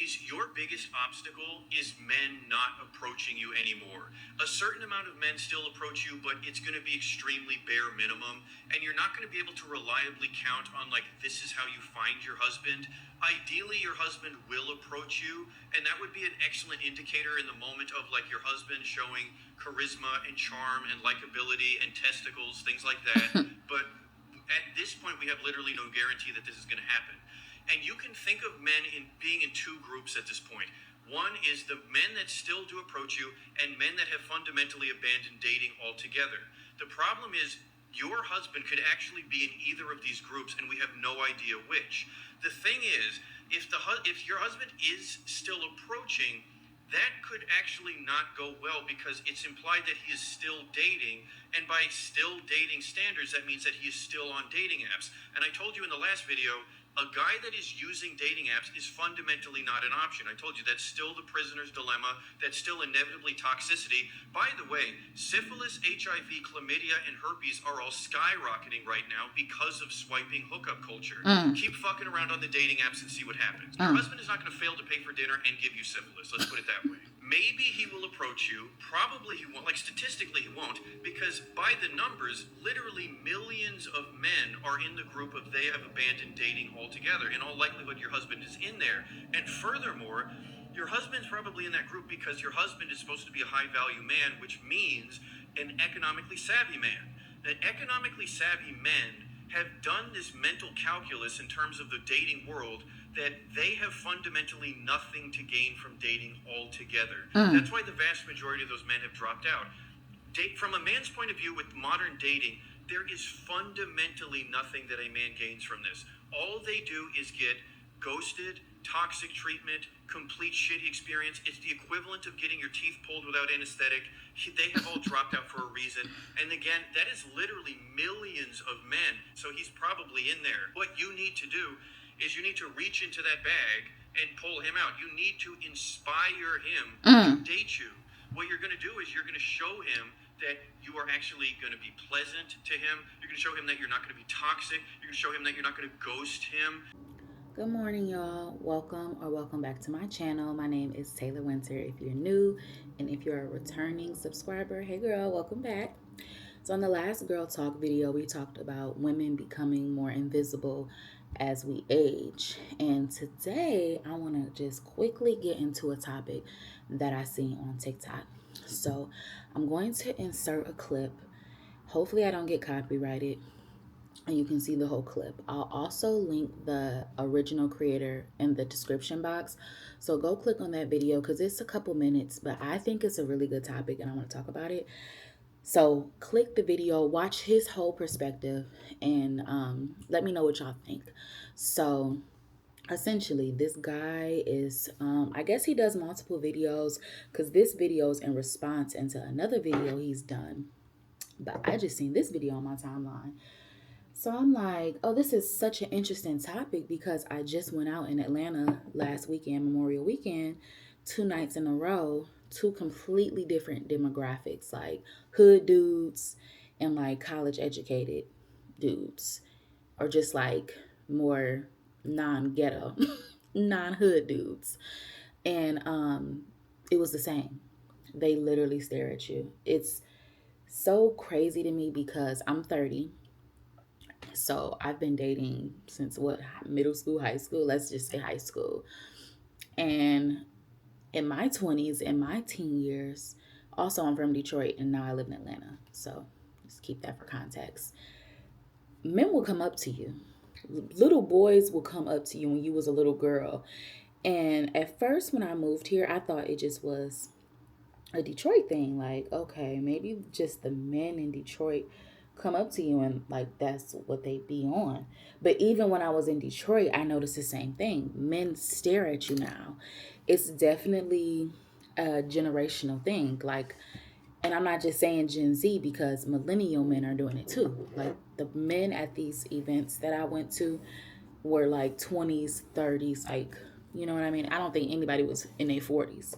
ladies, your biggest obstacle is men not approaching you anymore. A certain amount of men still approach you, but it's going to be extremely bare minimum, and you're not going to be able to reliably count on, like, this is how you find your husband. Ideally, your husband will approach you, and that would be an excellent indicator in the moment of, like, your husband showing charisma and charm and likability and testicles, things like that. But at this point, we have literally no guarantee that this is going to happen. And you can think of men in being in two groups at this point. One is the men that still do approach you, and men that have fundamentally abandoned dating altogether. The problem is your husband could actually be in either of these groups, and we have no idea which. The thing is, if your husband is still approaching, that could actually not go well, because it's implied that he is still dating, and by still dating standards, that means that he is still on dating apps. And I told you in the last video, a guy that is using dating apps is fundamentally not an option. I told you that's still the prisoner's dilemma. That's still inevitably toxicity. By the way, syphilis, HIV, chlamydia, and herpes are all skyrocketing right now because of swiping hookup culture. Keep fucking around on the dating apps and see what happens. Your husband is not going to fail to pay for dinner and give you syphilis. Let's put it that way. Maybe he will approach you. Probably he won't. Like, statistically, he won't, because by the numbers, literally millions of men are in the group of they have abandoned dating altogether. In all likelihood, your husband is in there. And furthermore, your husband's probably in that group because your husband is supposed to be a high-value man, which means an economically savvy man. That economically savvy men have done this mental calculus in terms of the dating world that they have fundamentally nothing to gain from dating altogether. That's why the vast majority of those men have dropped out. From a man's point of view with modern dating, there is fundamentally nothing that a man gains from this. All they do is get ghosted, toxic treatment, complete shitty experience. It's the equivalent of getting your teeth pulled without anesthetic. They have all dropped out for a reason. And again, that is literally millions of men. So he's probably in there. What you need to do is you need to reach into that bag and pull him out. You need to inspire him to date you. What you're going to do is you're going to show him that you are actually going to be pleasant to him. You're going to show him that you're not going to be toxic. You're going to show him that you're not going to ghost him. Good morning, y'all. Welcome back to my channel. My name is Taylor Winter. If you're new and if you're a returning subscriber, hey girl, welcome back. So in the last Girl Talk video, we talked about women becoming more invisible as we age. And today I want to just quickly get into a topic that I see on TikTok. So I'm going to insert a clip. Hopefully I don't get copyrighted and you can see the whole clip. I'll also link the original creator in the description box. So go click on that video because it's a couple minutes, but I think it's a really good topic and I want to talk about it. So click the video, watch his whole perspective, and let me know what y'all think. So essentially, this guy is, I guess he does multiple videos because this video is in response into another video he's done. But I just seen this video on my timeline. So I'm like, oh, this is such an interesting topic because I just went out in Atlanta last weekend, Memorial Weekend, 2 nights in a row, 2 completely different demographics, like hood dudes and like college educated dudes, or just like more non-ghetto, non-hood dudes. And it was the same. They literally stare at you. It's so crazy to me because I'm 30. So I've been dating since middle school, high school, let's just say high school. And in my 20s, in my teen years, also I'm from Detroit and now I live in Atlanta. So just keep that for context. Men will come up to you. Little boys will come up to you when you was a little girl. And at first when I moved here, I thought it just was a Detroit thing. Like, okay, maybe just the men in Detroit come up to you and like that's what they be on. But even when I was in Detroit, I noticed the same thing. Men stare at you now. It's definitely a generational thing. Like, and I'm not just saying Gen Z because millennial men are doing it too. Like the men at these events that I went to were like 20s, 30s, like, you know what I mean? I don't think anybody was in their 40s.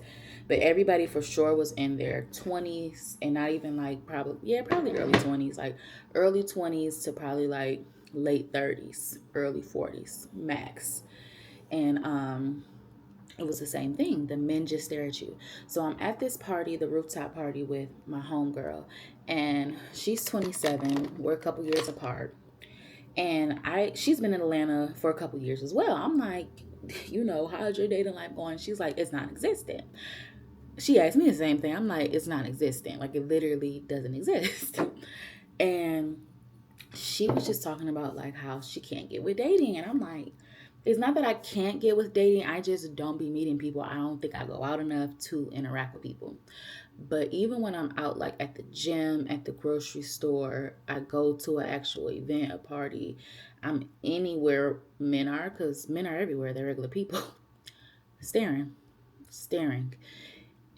But everybody for sure was in their 20s and not even like probably early 20s, like early 20s to probably like late 30s, early 40s max. And it was the same thing. The men just stare at you. So I'm at this party, the rooftop party with my homegirl, and she's 27. We're a couple years apart. And she's been in Atlanta for a couple years as well. I'm like, how's your dating life going? She's like, it's non existent. She asked me the same thing. I'm like, it's non existent. Like, it literally doesn't exist. And she was just talking about like how she can't get with dating. And I'm like, it's not that I can't get with dating. I just don't be meeting people. I don't think I go out enough to interact with people. But even when I'm out, like at the gym, at the grocery store, I go to an actual event, a party, I'm anywhere men are, because men are everywhere. They're regular people. Staring, staring.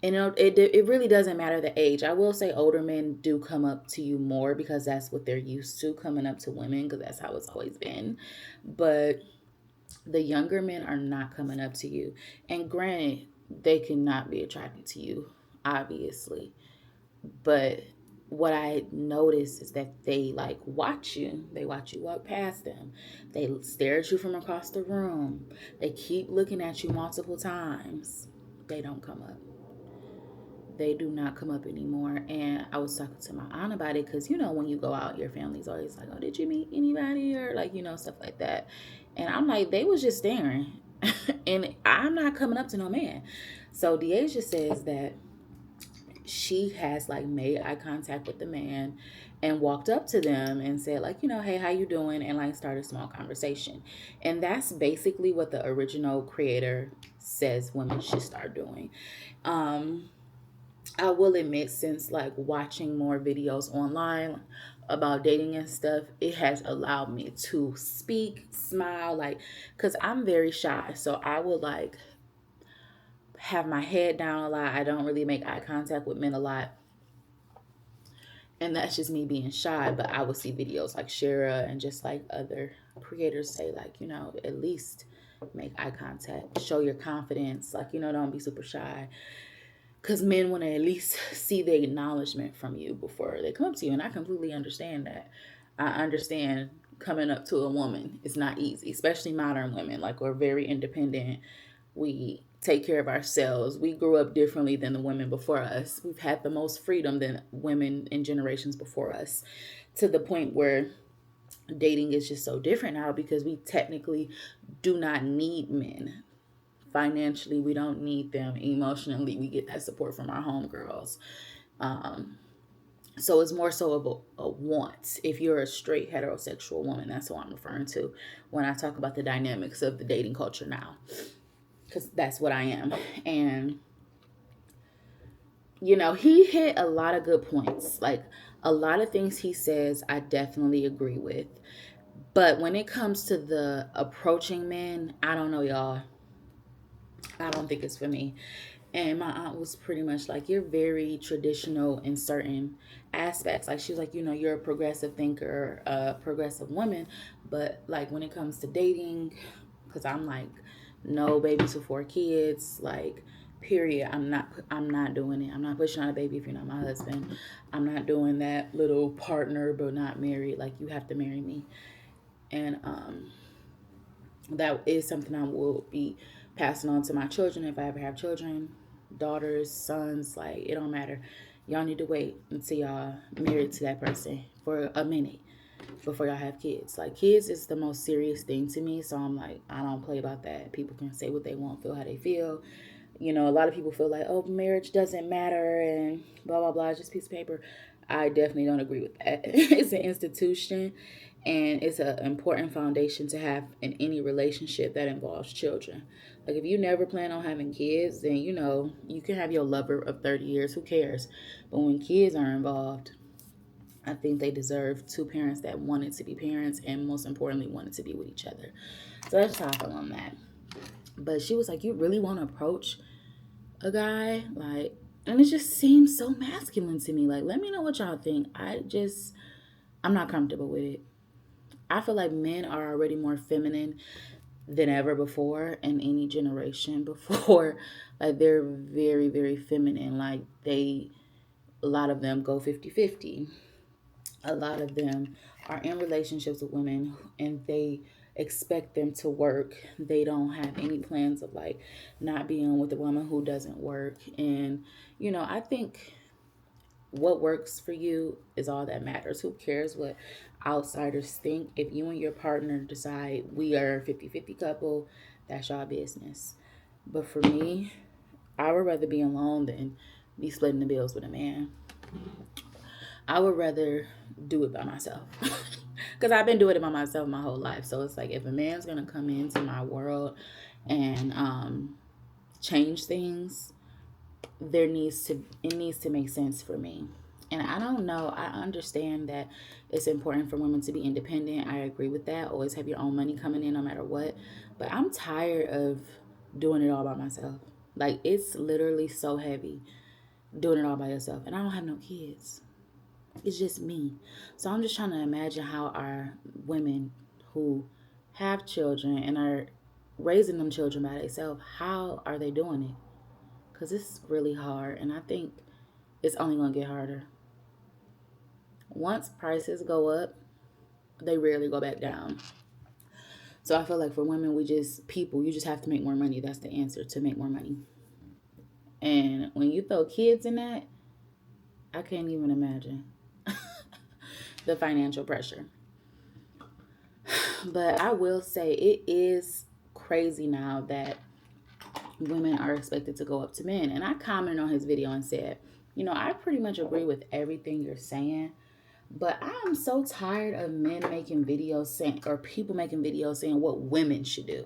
And it really doesn't matter the age. I will say older men do come up to you more because that's what they're used to, coming up to women, because that's how it's always been. But the younger men are not coming up to you. And granted, they cannot be attracted to you, obviously. But what I noticed is that they like watch you. They watch you walk past them. They stare at you from across the room. They keep looking at you multiple times. They don't come up. They do not come up anymore. And I was talking to my aunt about it because, when you go out, your family's always like, oh, did you meet anybody? Or like, stuff like that. And I'm like, they was just staring. And I'm not coming up to no man. So Deasia says that she has like made eye contact with the man and walked up to them and said like, hey, how you doing? And like started a small conversation. And that's basically what the original creator says women should start doing. I will admit, since like watching more videos online about dating and stuff, it has allowed me to speak, smile, like, because I'm very shy. So I will like have my head down a lot. I don't really make eye contact with men a lot. And that's just me being shy. But I would see videos like Shara and just like other creators say, like, at least make eye contact, show your confidence, like, don't be super shy. Because men want to at least see the acknowledgement from you before they come up to you. And I completely understand that. I understand coming up to a woman is not easy, especially modern women. Like, we're very independent. We take care of ourselves. We grew up differently than the women before us. We've had the most freedom than women in generations before us, to the point where dating is just so different now because we technically do not need men. Financially, we don't need them. Emotionally, we get that support from our homegirls. So it's more so of a want. If you're a straight heterosexual woman, that's what I'm referring to when I talk about the dynamics of the dating culture now, because that's what I am. And he hit a lot of good points. Like, a lot of things he says I definitely agree with. But when it comes to the approaching men, I don't know, y'all. I don't think it's for me. And my aunt was pretty much like, you're very traditional in certain aspects. Like, she was like, you're a progressive thinker, a progressive woman. But like, when it comes to dating, because I'm like, no babies before kids, like, period. I'm not doing it. I'm not pushing out a baby if you're not my husband. I'm not doing that little partner but not married. Like, you have to marry me. And that is something I will be passing on to my children if I ever have children, daughters, sons. Like, it don't matter. Y'all need to wait until y'all married to that person for a minute before y'all have kids. Like, kids is the most serious thing to me. So I'm like, I don't play about that. People can say what they want, feel how they feel. A lot of people feel like, oh, marriage doesn't matter and blah, blah, blah, just a piece of paper. I definitely don't agree with that. It's an institution, and it's an important foundation to have in any relationship that involves children. Like, if you never plan on having kids, then, you can have your lover of 30 years. Who cares? But when kids are involved, I think they deserve two parents that wanted to be parents and, most importantly, wanted to be with each other. So that's how I feel on that. But she was like, you really want to approach a guy? Like, and it just seems so masculine to me. Like, let me know what y'all think. I'm not comfortable with it. I feel like men are already more feminine than ever before in any generation before. Like, they're very, very feminine. Like, a lot of them go 50-50. A lot of them are in relationships with women and they expect them to work. They don't have any plans of like not being with a woman who doesn't work. And, I think what works for you is all that matters. Who cares what outsiders think? If you and your partner decide we are a 50-50 couple, that's your business. But for me, I would rather be alone than be splitting the bills with a man. I would rather do it by myself. Because I've been doing it by myself my whole life. So it's like if a man's going to come into my world and change things, it needs to make sense for me. And I don't know, I understand that it's important for women to be independent. I agree with that. Always have your own money coming in no matter what. But I'm tired of doing it all by myself. Like, it's literally so heavy doing it all by yourself. And I don't have no kids. It's just me. So I'm just trying to imagine how our women who have children and are raising them children by themselves, how are they doing it? Because it's really hard. And I think it's only going to get harder. Once prices go up, they rarely go back down. So I feel like for women, you just have to make more money. That's the answer, to make more money. And when you throw kids in that, I can't even imagine the financial pressure. But I will say it is crazy now that women are expected to go up to men. And I commented on his video and said, I pretty much agree with everything you're saying. But I'm so tired of men making videos saying, or people making videos saying what women should do.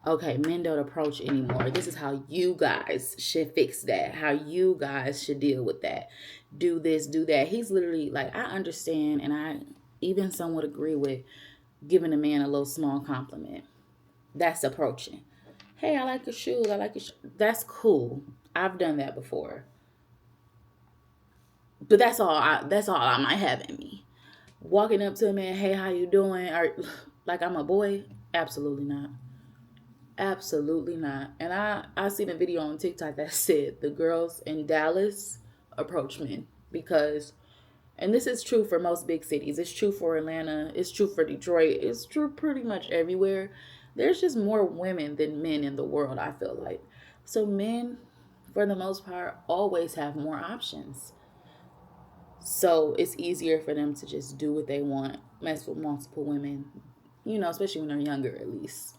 Okay, men don't approach anymore. This is how you guys should fix that. How you guys should deal with that. Do this, do that. He's literally like, I understand, and I even somewhat agree with giving a man a little small compliment. That's approaching. Hey, I like your shoes. I like your That's cool. I've done that before. But that's all I might have in me. Walking up to a man, hey, how you doing? Or like I'm a boy? Absolutely not. Absolutely not. And I seen a video on TikTok that said the girls in Dallas approach men because, and this is true for most big cities. It's true for Atlanta. It's true for Detroit. It's true pretty much everywhere. There's just more women than men in the world, I feel like. So men, for the most part, always have more options. So it's easier for them to just do what they want, mess with multiple women, especially when they're younger at least.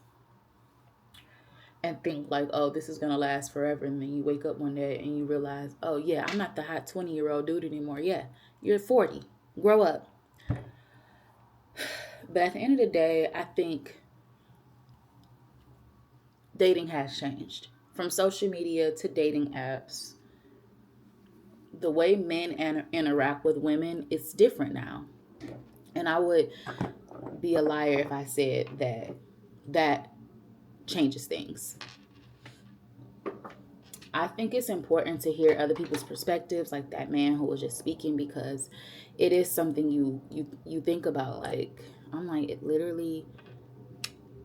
And think like, oh, this is going to last forever. And then you wake up one day and you realize, oh, yeah, I'm not the hot 20-year-old dude anymore. Yeah, you're 40. Grow up. But at the end of the day, I think dating has changed. From social media to dating apps, the way men interact with women is different now. And I would be a liar if I said that changes things. I think it's important to hear other people's perspectives, like that man who was just speaking, because it is something you think about. Like, I'm like, it literally,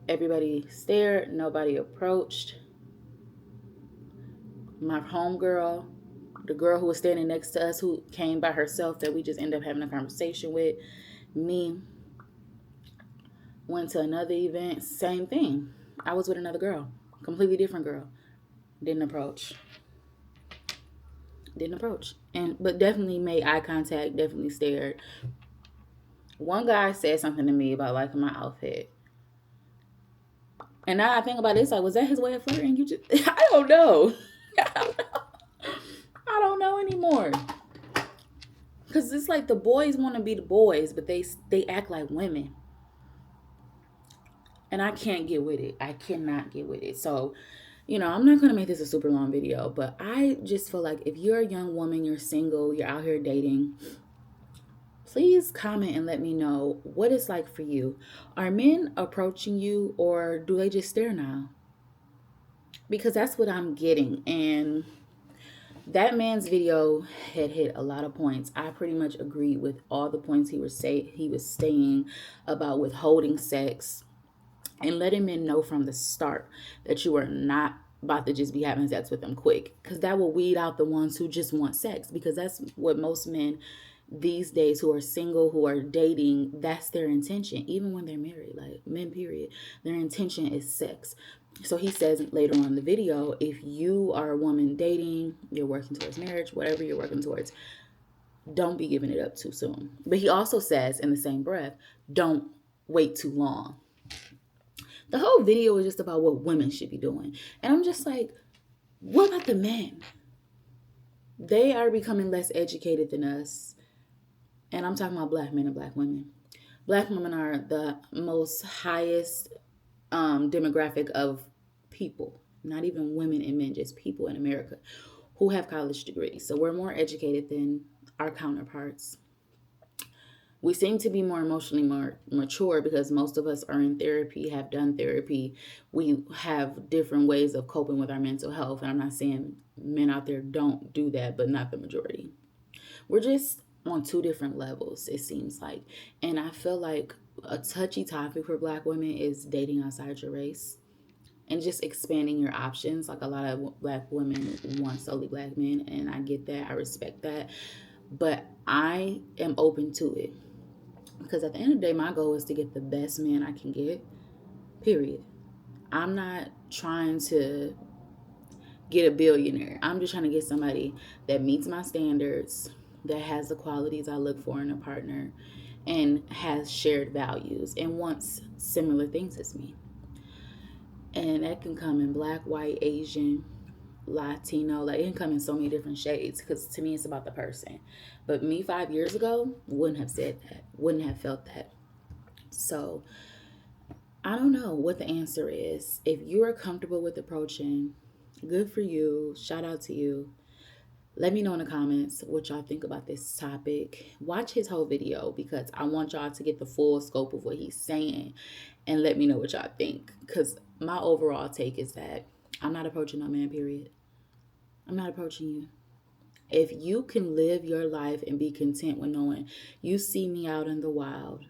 everybody stared, nobody approached. My homegirl, the girl who was standing next to us, who came by herself, that we just ended up having a conversation with, me, went to another event, same thing. I was with another girl, completely different girl. Didn't approach. But definitely made eye contact, definitely stared. One guy said something to me about liking my outfit. And now I think about it, it's like, was that his way of flirting? I don't know. I don't know anymore. Because it's like the boys want to be the boys, but they act like women. And I can't get with it. I cannot get with it. So, I'm not going to make this a super long video, but I just feel like if you're a young woman, you're single, you're out here dating, please comment and let me know what it's like for you. Are men approaching you, or do they just stare now? Because that's what I'm getting. And that man's video had hit a lot of points. I pretty much agreed with all the points he was saying about withholding sex and letting men know from the start that you are not about to just be having sex with them quick, because that will weed out the ones who just want sex, because that's what most men these days who are single, who are dating, that's their intention, even when they're married, like men, period. Their intention is sex. So he says later on in the video, if you are a woman dating, you're working towards marriage, whatever you're working towards, don't be giving it up too soon. But he also says in the same breath, don't wait too long. The whole video is just about what women should be doing. And I'm just like, what about the men? They are becoming less educated than us. And I'm talking about black men and black women. Black women are the most highest demographic of people, not even women and men, just people in America who have college degrees. So we're more educated than our counterparts. We seem to be more emotionally more mature because most of us are in therapy, have done therapy. We have different ways of coping with our mental health. And I'm not saying men out there don't do that, but not the majority. We're just on two different levels, it seems like. And I feel like a touchy topic for black women is dating outside your race and just expanding your options. Like a lot of black women want solely black men, and I get that. I respect that. But I am open to it because at the end of the day, my goal is to get the best man I can get, period. I'm not trying to get a billionaire. I'm just trying to get somebody that meets my standards, that has the qualities I look for in a partner, and has shared values and wants similar things as me. And that can come in black, white, Asian, Latino. Like, it can come in so many different shades because to me, it's about the person. But me 5 years ago wouldn't have said that, wouldn't have felt that. So I don't know what the answer is. If you are comfortable with approaching, good for you. Shout out to you. Let me know in the comments what y'all think about this topic. Watch his whole video because I want y'all to get the full scope of what he's saying and let me know what y'all think. Because my overall take is that I'm not approaching no man, period. I'm not approaching you. If you can live your life and be content with knowing you see me out in the wild,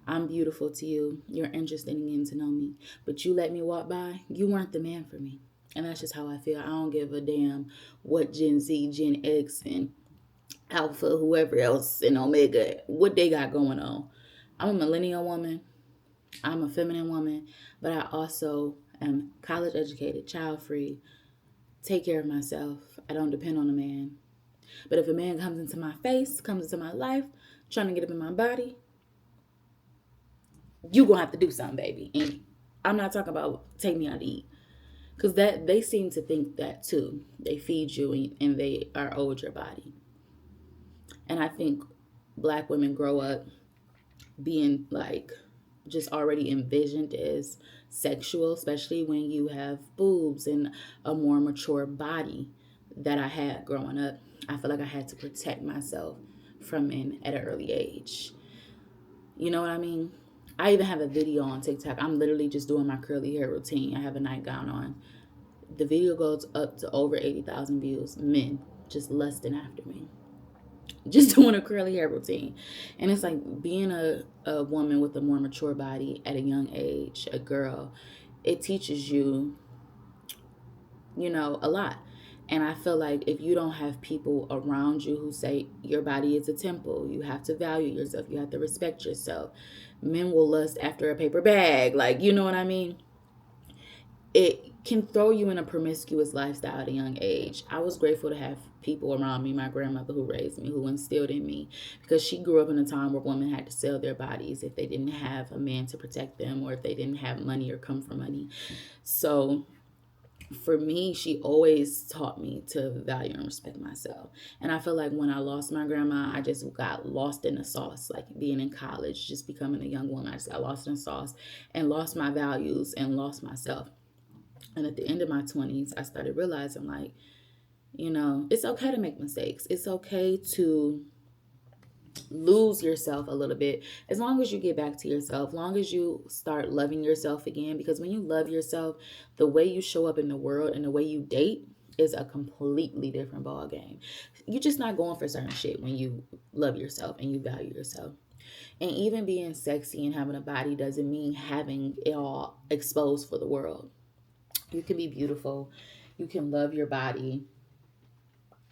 I'm beautiful to you, you're interested in getting to know me, but you let me walk by, you weren't the man for me. And that's just how I feel. I don't give a damn what Gen Z, Gen X, and Alpha, whoever else, and Omega, what they got going on. I'm a millennial woman. I'm a feminine woman. But I also am college educated, child free, take care of myself. I don't depend on a man. But if a man comes into my face, comes into my life, trying to get up in my body, you gonna have to do something, baby. And I'm not talking about take me out to eat. Because that they seem to think that too. They feed you and they are owed your body. And I think black women grow up being like just already envisioned as sexual, especially when you have boobs and a more mature body that I had growing up. I feel like I had to protect myself from men at an early age. You know what I mean? I even have a video on TikTok. I'm literally just doing my curly hair routine. I have a nightgown on. The video goes up to over 80,000 views. Men just lusting after me. Just doing a curly hair routine. And it's like being a woman with a more mature body at a young age, a girl, it teaches you, a lot. And I feel like if you don't have people around you who say your body is a temple, you have to value yourself, you have to respect yourself. Men will lust after a paper bag. Like, you know what I mean? It can throw you in a promiscuous lifestyle at a young age. I was grateful to have people around me, my grandmother who raised me, who instilled in me, because she grew up in a time where women had to sell their bodies if they didn't have a man to protect them or if they didn't have money or come from money. So for me, she always taught me to value and respect myself. And I feel like when I lost my grandma, I just got lost in the sauce, like being in college, just becoming a young woman. I just got lost in the sauce and lost my values and lost myself. And at the end of my 20s, I started realizing, like, it's okay to make mistakes. It's okay to lose yourself a little bit as long as you get back to yourself, long as you start loving yourself again. Because when you love yourself, the way you show up in the world and the way you date is a completely different ball game. You're just not going for certain shit when you love yourself and you value yourself. And even being sexy and having a body doesn't mean having it all exposed for the world. You can be beautiful, you can love your body,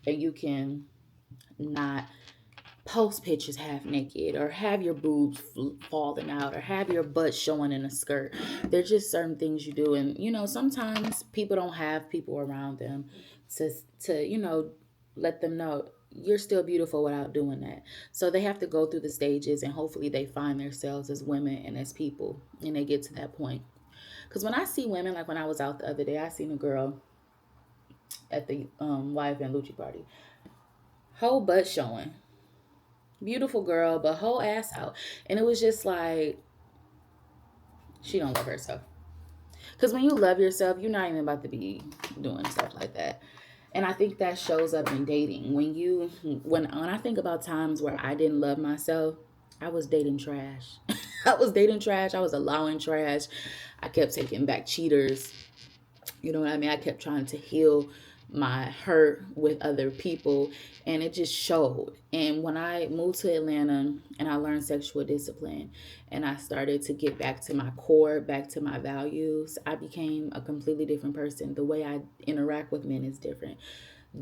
and you can not post pictures half naked, or have your boobs falling out, or have your butt showing in a skirt. There's just certain things you do, and sometimes people don't have people around them to let them know you're still beautiful without doing that. So they have to go through the stages, and hopefully they find themselves as women and as people, and they get to that point. Because when I see women, like when I was out the other day, I seen a girl at the wife and Lucci party, whole butt showing, beautiful girl, but whole ass out. And it was just like, she don't love herself. Because when you love yourself, you're not even about to be doing stuff like that. And I think that shows up in dating. When I think about times where I didn't love myself, I was dating trash. I was dating trash. I was allowing trash. I kept taking back cheaters. You know what I mean? I kept trying to heal my hurt with other people, and it just showed. And when I moved to Atlanta and I learned sexual discipline and I started to get back to my core, back to my values, I became a completely different person. The way I interact with men is different.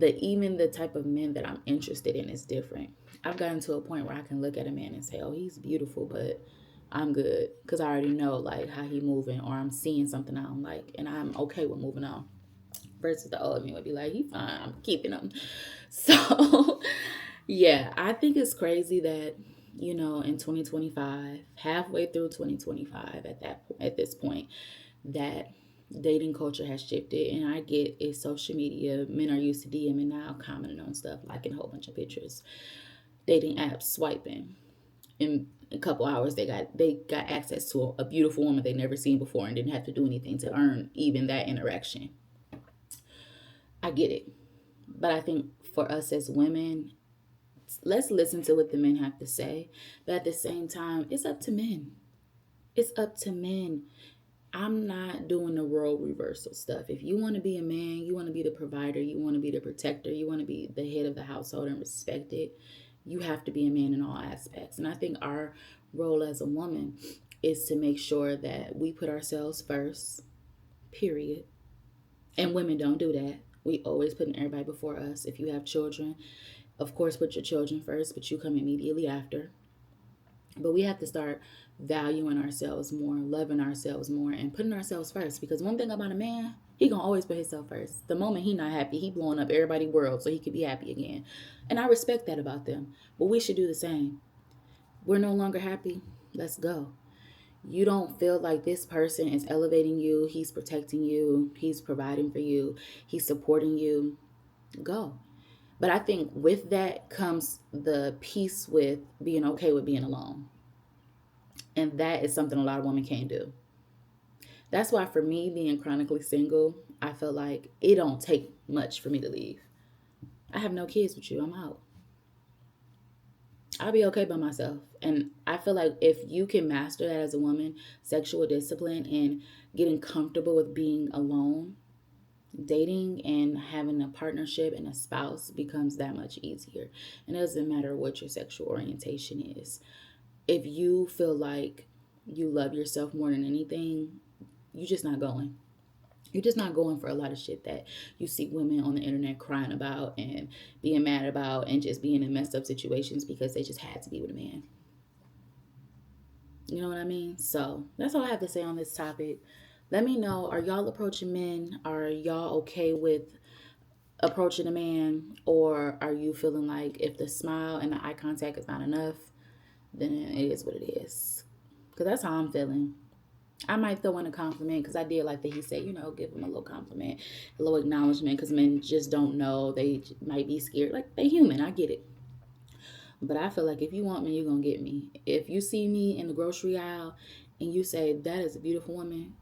Even the type of men that I'm interested in is different. I've gotten to a point where I can look at a man and say, "Oh, he's beautiful," but I'm good because I already know like how he moving, or I'm seeing something I don't like, and I'm okay with moving on. Versus the old me would be like, "He fine, I'm keeping him." So, yeah, I think it's crazy that in 2025, halfway through 2025, at this point, that dating culture has shifted, and I get it's social media. Men are used to DMing now, commenting on stuff, liking a whole bunch of pictures, dating apps, swiping. In a couple hours, they got access to a beautiful woman they never seen before and didn't have to do anything to earn even that interaction. I get it, but I think for us as women, let's listen to what the men have to say. But at the same time, it's up to men. It's up to men. I'm not doing the role reversal stuff. If you want to be a man, you want to be the provider, you want to be the protector, you want to be the head of the household and respected, you have to be a man in all aspects. And I think our role as a woman is to make sure that we put ourselves first, period. And women don't do that. We always putting everybody before us. If you have children, of course, put your children first, but you come immediately after. But we have to start valuing ourselves more, loving ourselves more, and putting ourselves first. Because one thing about a man, he gonna always put himself first. The moment he not happy, he blowing up everybody's world so he could be happy again. And I respect that about them. But we should do the same. We're no longer happy. Let's go. You don't feel like this person is elevating you, he's protecting you, he's providing for you, he's supporting you, go. But I think with that comes the peace with being okay with being alone. And that is something a lot of women can't do. That's why for me being chronically single, I feel like it don't take much for me to leave. I have no kids with you. I'm out. I'll be okay by myself. And I feel like if you can master that as a woman, sexual discipline and getting comfortable with being alone, dating and having a partnership and a spouse becomes that much easier. And it doesn't matter what your sexual orientation is. If you feel like you love yourself more than anything, you're just not going. You're just not going for a lot of shit that you see women on the internet crying about and being mad about and just being in messed up situations because they just had to be with a man. You know what I mean? So that's all I have to say on this topic. Let me know, are y'all approaching men? Are y'all okay with approaching a man? Or are you feeling like if the smile and the eye contact is not enough, then it is what it is? Because that's how I'm feeling. I might throw in a compliment because I did like that he said, give him a little compliment, a little acknowledgement, because men just don't know. They might be scared. Like, they human. I get it. But I feel like if you want me, you're going to get me. If you see me in the grocery aisle and you say, that is a beautiful woman,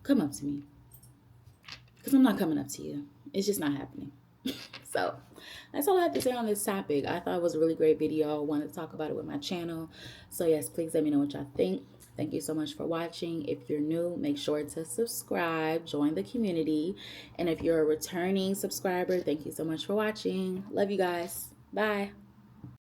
come up to me. Because I'm not coming up to you. It's just not happening. So that's all I have to say on this topic. I thought it was a really great video. I wanted to talk about it with my channel. So yes, please let me know what y'all think. Thank you so much for watching. If you're new, make sure to subscribe, join the community. And if you're a returning subscriber, thank you so much for watching. Love you guys. Bye.